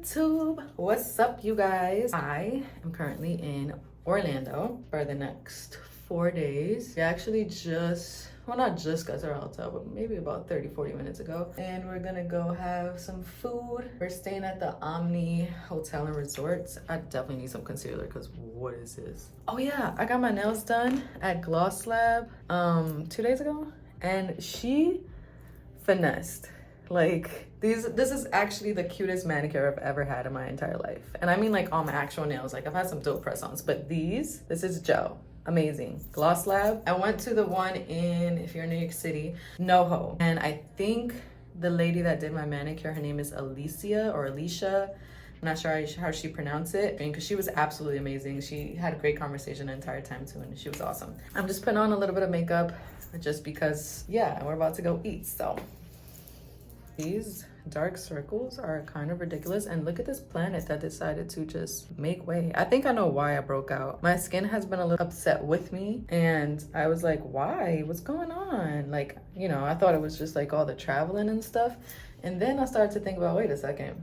YouTube? What's up, you guys? I am currently in Orlando for the next 4 days. We actually not just got to our hotel, but maybe about 30-40 minutes ago. And we're gonna go have some food. We're staying at the Omni Hotel and Resorts. I definitely need some concealer because what is this? Oh yeah, I got my nails done at Gloss Lab 2 days ago. And she finessed. Like, this is actually the cutest manicure I've ever had in my entire life. And I mean like on my actual nails. Like I've had some dope press-ons, but this is gel. Amazing. Gloss Lab. I went to the one in, if you're in New York City, NoHo. And I think the lady that did my manicure, her name is Alicia. I'm not sure how she pronounced it, because she was absolutely amazing. She had a great conversation the entire time too, and she was awesome. I'm just putting on a little bit of makeup just because, yeah, we're about to go eat, so. These dark circles are kind of ridiculous, and look at this planet that decided to just make way. I think I know why I broke out. My skin has been a little upset with me, and I was like, why? What's going on? Like, you know, I thought it was just like all the traveling and stuff. And then I started to think about, wait a second,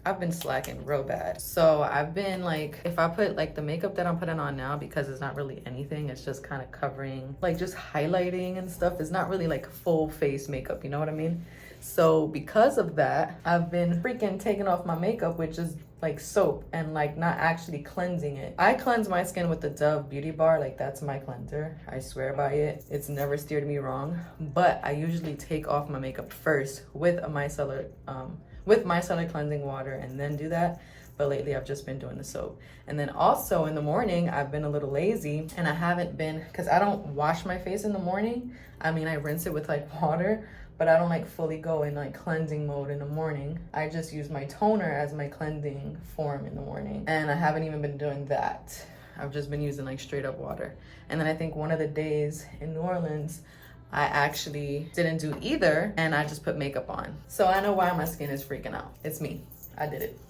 I've been slacking real bad. So I've been like, if I put like the makeup that I'm putting on now, because it's not really anything, it's just kind of covering, like just highlighting and stuff. It's not really like full face makeup, you know what I mean? So because of that, I've been freaking taking off my makeup, which is like soap, and like not actually cleansing it. I cleanse my skin with the Dove Beauty Bar. Like that's my cleanser. I swear by it. It's never steered me wrong. But I usually take off my makeup first with a micellar cleansing water and then do that. But lately I've just been doing the soap. And then also in the morning, I've been a little lazy, and I haven't been, because I don't wash my face in the morning. I mean, I rinse it with like water, but I don't like fully go in like cleansing mode in the morning. I just use my toner as my cleansing form in the morning. And I haven't even been doing that. I've just been using like straight up water. And then I think one of the days in New Orleans, I actually didn't do either, and I just put makeup on. So I know why my skin is freaking out. It's me. I did it.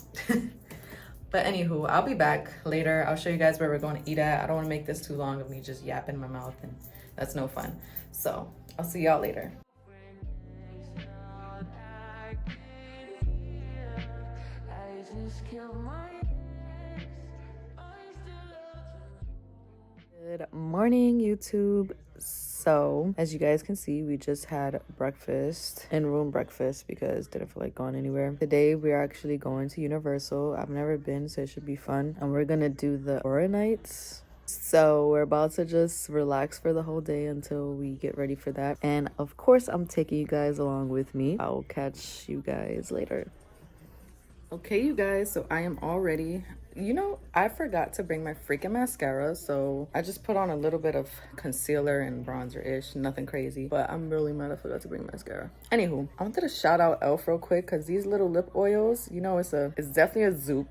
But anywho, I'll be back later. I'll show you guys where we're going to eat at. I don't want to make this too long of me just yapping in my mouth, and that's no fun. So I'll see y'all later. Good morning, YouTube. So as you guys can see, we just had breakfast, in-room breakfast, because didn't feel like going anywhere. Today we're actually going to Universal. I've never been, so it should be fun. And we're gonna do the Horror Nights. So we're about to just relax for the whole day until we get ready for that. And of course, I'm taking you guys along with me. I'll catch you guys later. Okay, you guys, so I am all ready. You know, I forgot to bring my freaking mascara, so I just put on a little bit of concealer and bronzer-ish, nothing crazy, but I'm really mad I forgot to bring mascara. Anywho, I wanted to shout out e.l.f. real quick, because these little lip oils, you know, it's definitely a Zoop,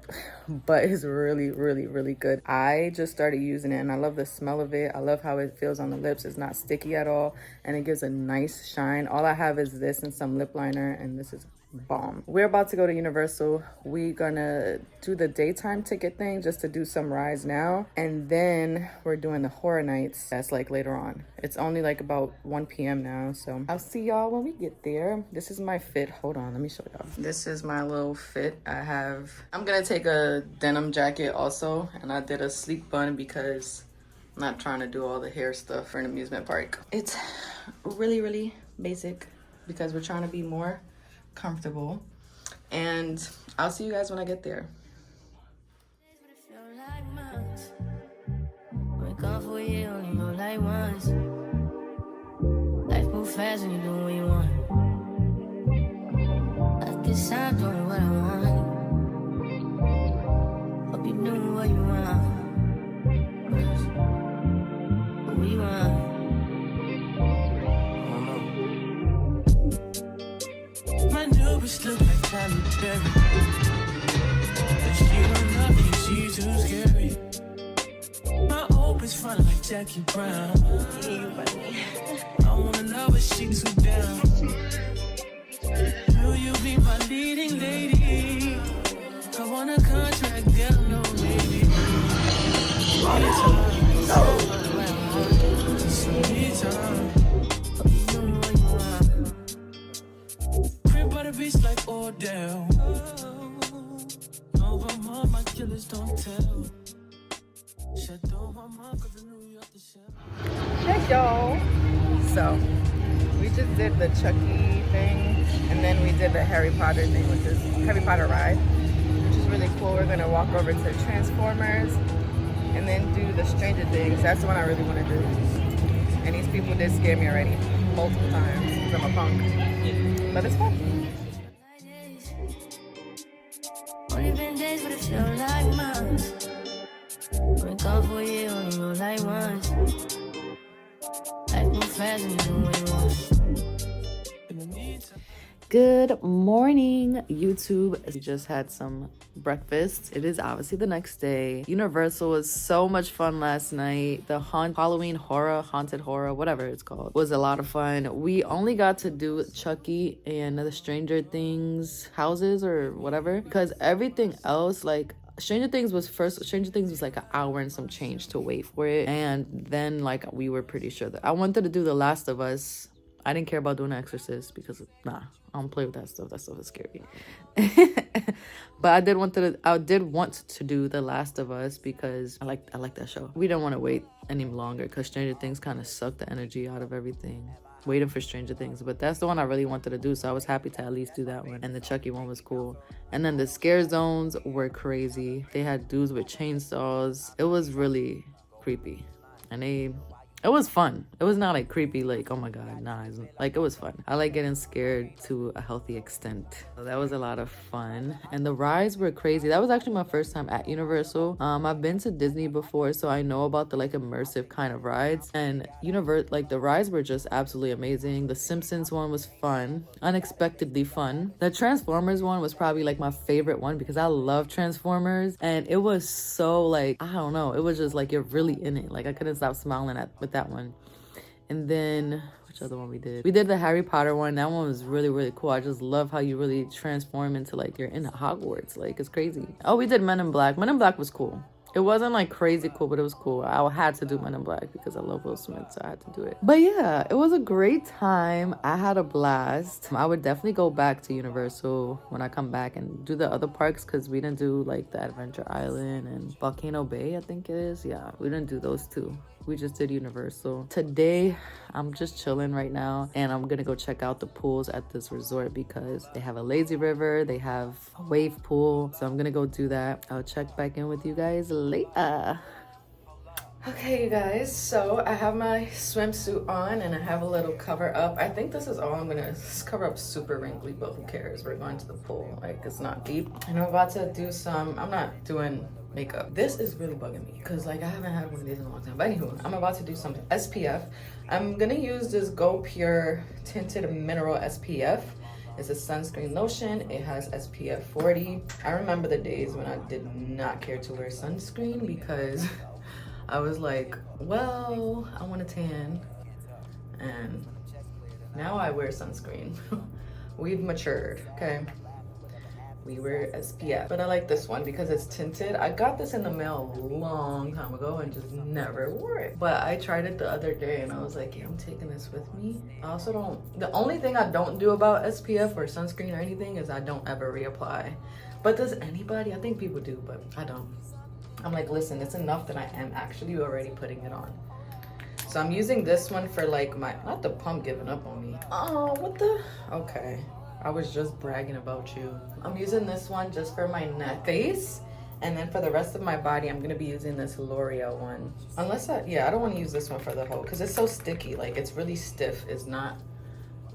but it's really, really, really good. I just started using it, and I love the smell of it. I love how it feels on the lips. It's not sticky at all, and it gives a nice shine. All I have is this and some lip liner, and this is bomb. We're about to go to Universal. We're gonna do the daytime ticket thing just to do some rides now, and then we're doing the Horror Nights. That's like later on. It's only like about 1 p.m. now, so I'll see y'all when we get there. This is my fit. Hold on, let me show y'all. This is my little fit. I'm gonna take a denim jacket also, and I did a sleek bun because I'm not trying to do all the hair stuff for an amusement park. It's really, really basic because we're trying to be more comfortable, and I'll see you guys when I get there. Life move fast and you do what you want. I guess I'm doing what I want. Hope you doing what you want. What you want. My new bitch look like Tyler Perry, but she don't love me, she's too scary. My old bitch fun like Jackie Brown. I wanna know, but she too down. Will you be my leading lady? I want a contract, girl, no baby. Crib by the beach like Odell. y'all. So we just did the Chucky thing, and then we did the Harry Potter thing, which is Harry Potter ride, which is really cool. We're gonna walk over to Transformers and then do the Stranger Things. That's the one I really want to do. And these people did scare me already multiple times because I'm a punk, but it's fun. Only been days, but it feel like months. Wake up for you, only roll like once. Life move fast and you do what you want. Good morning, YouTube. We just had some breakfast. It is obviously the next day. Universal was so much fun last night. The Halloween horror, haunted horror, whatever it's called, was a lot of fun. We only got to do Chucky and the Stranger Things houses or whatever, because everything else, like Stranger Things was like an hour and some change to wait for it. And then like we were pretty sure that I wanted to do The Last of Us. I didn't care about doing Exorcist because I don't play with that stuff. That stuff is scary. But I did want to do The Last of Us because I like that show. We don't want to wait any longer because Stranger Things kind of sucked the energy out of everything. Waiting for Stranger Things, but that's the one I really wanted to do, so I was happy to at least do that one. And the Chucky one was cool. And then the scare zones were crazy. They had dudes with chainsaws. It was really creepy, and it was fun. It was not like creepy, like, oh my god, nah. Like, it was fun. I like getting scared to a healthy extent. So that was a lot of fun. And the rides were crazy. That was actually my first time at Universal. I've been to Disney before, so I know about the like immersive kind of rides. And the rides were just absolutely amazing. The Simpsons one was fun, unexpectedly fun. The Transformers one was probably like my favorite one because I love Transformers. And it was so like, I don't know, it was just like you're really in it. Like I couldn't stop smiling with that one. And then which other one we did the Harry Potter one. That one was really, really cool. I just love how you really transform into like you're in Hogwarts. Like it's crazy. Oh, we did Men in Black. Men in Black was cool. It wasn't like crazy cool, but it was cool. I had to do Men in Black because I love Will Smith, so I had to do it. But yeah, it was a great time. I had a blast. I would definitely go back to Universal when I come back and do the other parks because we didn't do like the Adventure Island and Volcano Bay, I think it is. Yeah, we didn't do those two. We just did Universal. Today, I'm just chilling right now, and I'm gonna go check out the pools at this resort because they have a lazy river, they have a wave pool, so I'm gonna go do that. I'll check back in with you guys later. Okay, you guys, so I have my swimsuit on and I have a little cover up. I think this is all I'm gonna cover up, super wrinkly, but who cares? We're going to the pool, like it's not deep. And I'm about to do I'm not doing makeup. This is really bugging me because like I haven't had one of these in a long time. But anywho, I'm about to do some SPF. I'm gonna use this Go Pure Tinted Mineral SPF. It's a sunscreen lotion. It has SPF 40. I remember the days when I did not care to wear sunscreen because I was like, well, I want a tan. And now I wear sunscreen. We've matured, okay? We wear SPF, but I like this one because it's tinted. I got this in the mail a long time ago and just never wore it. But I tried it the other day and I was like, yeah, I'm taking this with me. I also the only thing I don't do about SPF or sunscreen or anything is I don't ever reapply. But does anybody? I think people do, but I don't. I'm like, listen, it's enough that I am actually already putting it on. So I'm using this one for like not the pump giving up on me. Oh, what the? Okay. I was just bragging about you. I'm using this one just for my neck, face, and then for the rest of my body, I'm gonna be using this L'Oreal one. I don't want to use this one for the whole, because it's so sticky. Like it's really stiff. It's not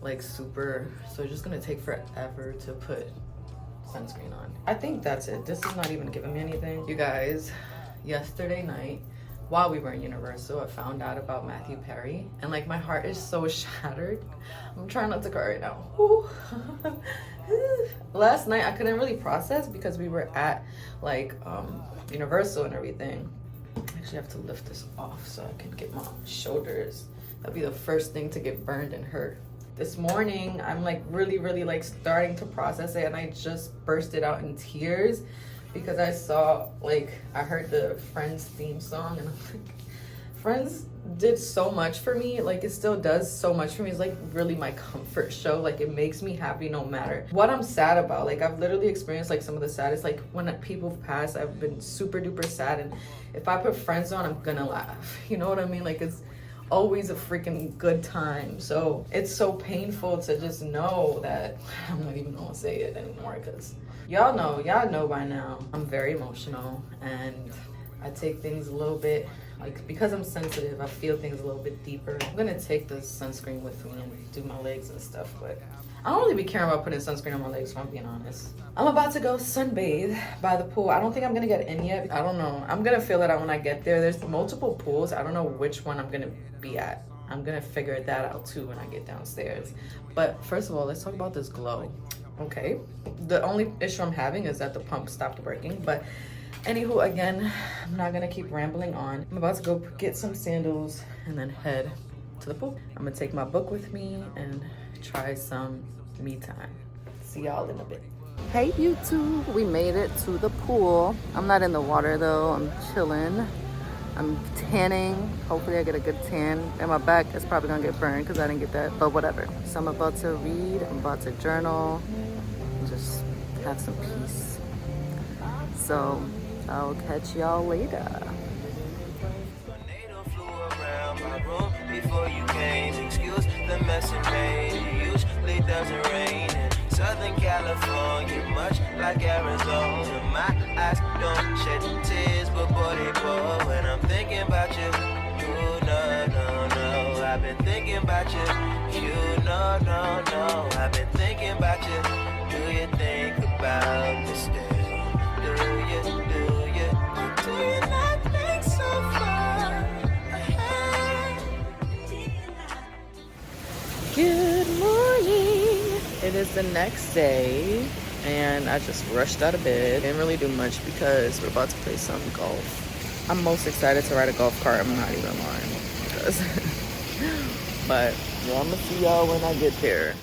like super, so it's just gonna take forever to put sunscreen on. I think that's it. This is not even giving me anything. You guys, yesterday night, while we were in Universal, I found out about Matthew Perry, and like my heart is so shattered. I'm trying not to cry right now. Last night I couldn't really process because we were at like Universal and everything. I actually have to lift this off so I can get my shoulders. That'd be the first thing to get burned and hurt. This morning I'm like really like starting to process it, and I just bursted out in tears because I heard the Friends theme song, and I'm like, Friends did so much for me. Like it still does so much for me. It's like really my comfort show. Like it makes me happy no matter what I'm sad about. Like I've literally experienced like some of the saddest, like when people pass, I've been super duper sad, and if I put Friends on, I'm gonna laugh. You know what I mean? Like it's always a freaking good time. So it's so painful to just know that I'm not even gonna say it anymore, because y'all know by now I'm very emotional, and I take things a little bit, like, because I'm sensitive, I feel things a little bit deeper. I'm gonna take this sunscreen with me and do my legs and stuff, but I don't really be caring about putting sunscreen on my legs, if I'm being honest. I'm about to go sunbathe by the pool. I don't think I'm gonna get in yet. I don't know. I'm gonna feel it out when I get there. There's multiple pools. I don't know which one I'm gonna be at. I'm gonna figure that out too when I get downstairs. But first of all, let's talk about this glow. Okay. The only issue I'm having is that the pump stopped working, but anywho, again, I'm not gonna keep rambling on. I'm about to go get some sandals and then head to the pool. I'm gonna take my book with me and try some me time. See y'all in a bit. Hey YouTube, we made it to the pool. I'm not in the water though, I'm chilling. I'm tanning. Hopefully I get a good tan. And my back is probably gonna get burned because I didn't get that, but whatever. So I'm about to read, I'm about to journal, and just have some peace. So I'll catch y'all later. Before you came, excuse the mess it made. It usually doesn't rain in Southern California, much like Arizona. My eyes don't shed tears, but boy they pour when I'm thinking about you. You no, I've been thinking about you. You no, I've been thinking about you. Do you think about me still? Do you not think so far? Good morning. It is the next day and I just rushed out of bed. Didn't really do much because we're about to play some golf. I'm most excited to ride a golf cart, I'm not even lying. Because but yeah, I'm gonna see y'all when I get there.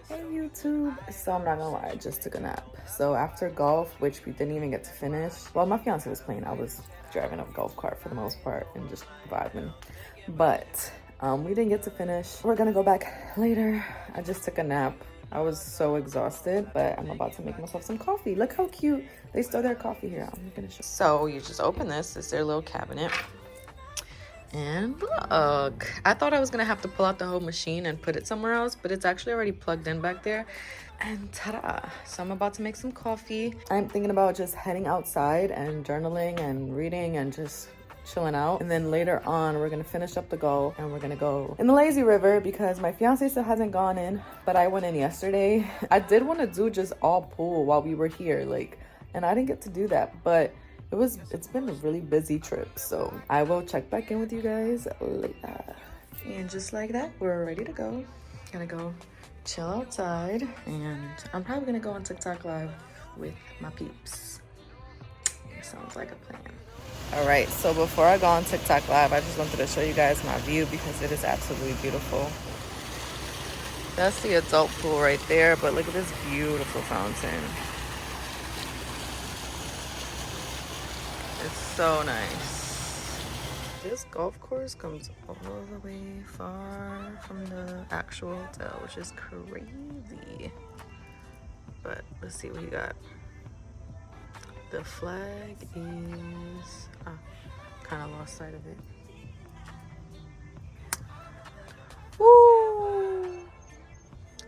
Hey YouTube, so I'm not gonna lie, I just took a nap. So after golf, which we didn't even get to finish, well, my fiance was playing, I was driving a golf cart for the most part and just vibing, but we didn't get to finish. We're gonna go back later. I just took a nap. I was so exhausted, but I'm about to make myself some coffee. Look how cute they store their coffee here. I'm gonna show. So you just open this. It's their little cabinet. And look, I thought I was gonna have to pull out the whole machine and put it somewhere else, but it's actually already plugged in back there. And ta-da! So I'm about to make some coffee. I'm thinking about just heading outside and journaling and reading and just chilling out. And then later on, we're gonna finish up the golf and we're gonna go in the lazy river because my fiance still hasn't gone in, but I went in yesterday. I did want to do just all pool while we were here, like, and I didn't get to do that, but it's been a really busy trip, so I will check back in with you guys later. And just like that, we're ready to go. Gonna go chill outside, and I'm probably gonna go on TikTok live with my peeps. It sounds like a plan. All right, so before I go on TikTok live, I just wanted to show you guys my view because it is absolutely beautiful. That's the adult pool right there, but look at this beautiful fountain. It's so nice. This golf course comes all the way far from the actual hotel, which is crazy. But let's see what you got. The flag is, kind of lost sight of it. Woo!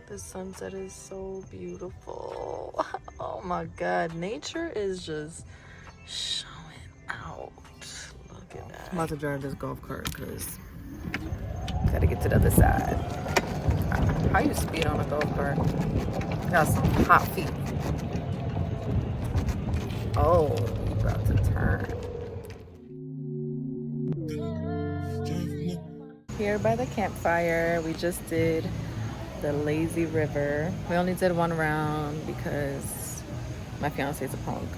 The sunset is so beautiful. Oh my God, nature is just showing out. Look at that. I'm about to drive this golf cart because gotta get to the other side. How you speed on a golf cart? Got some hot feet. Oh, you about to turn. Here by the campfire, we just did the lazy river. We only did one round because my fiance is a punk.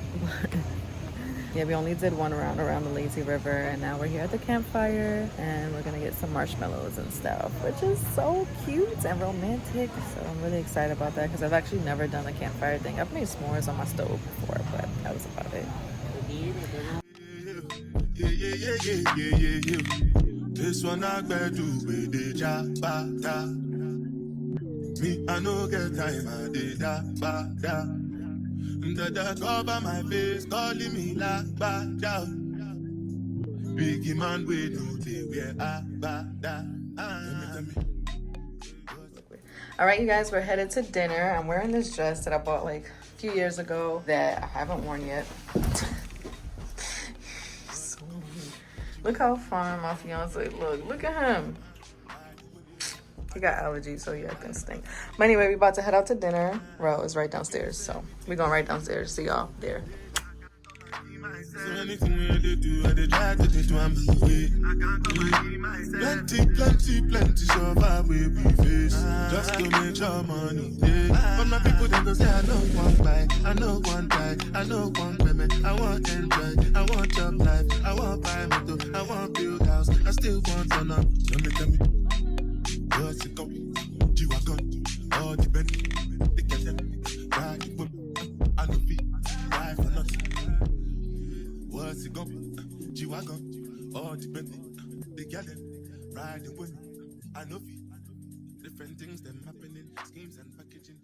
Yeah, we only did one round around the lazy river, and now we're here at the campfire and we're gonna get some marshmallows and stuff, which is so cute and romantic. So I'm really excited about that because I've actually never done the campfire thing. I've made s'mores on my stove before, but that was about it. This one I better do with the Me, I no get time, I did that, da. The cover my face, calling me la, ba, da. Biggie man, we know they wear ba, da. Tell me. All right, you guys, we're headed to dinner. I'm wearing this dress that I bought like a few years ago that I haven't worn yet. So look how fine my fiance look at him. He got allergies, so yeah, I can stink. But anyway, we about to head out to dinner. Ro is right downstairs, so we're going right downstairs. See y'all there. So anything they do, they try to do I'm plenty so far we face. Just to make sure money. Yeah. But my people they go say I know one buy, I know one die, I know one payment, I want enjoy, I want job life, I want buy motor, I want build house, I still want to know. Tell me, what's it going? G-Wagon, all the Bentley, they get them, ride it with me, I know feet, ride for nothing. What's it going to be? G-Wagon, all the Bentley, they get them, riding with me, I know feet, different things them happening, schemes and packaging.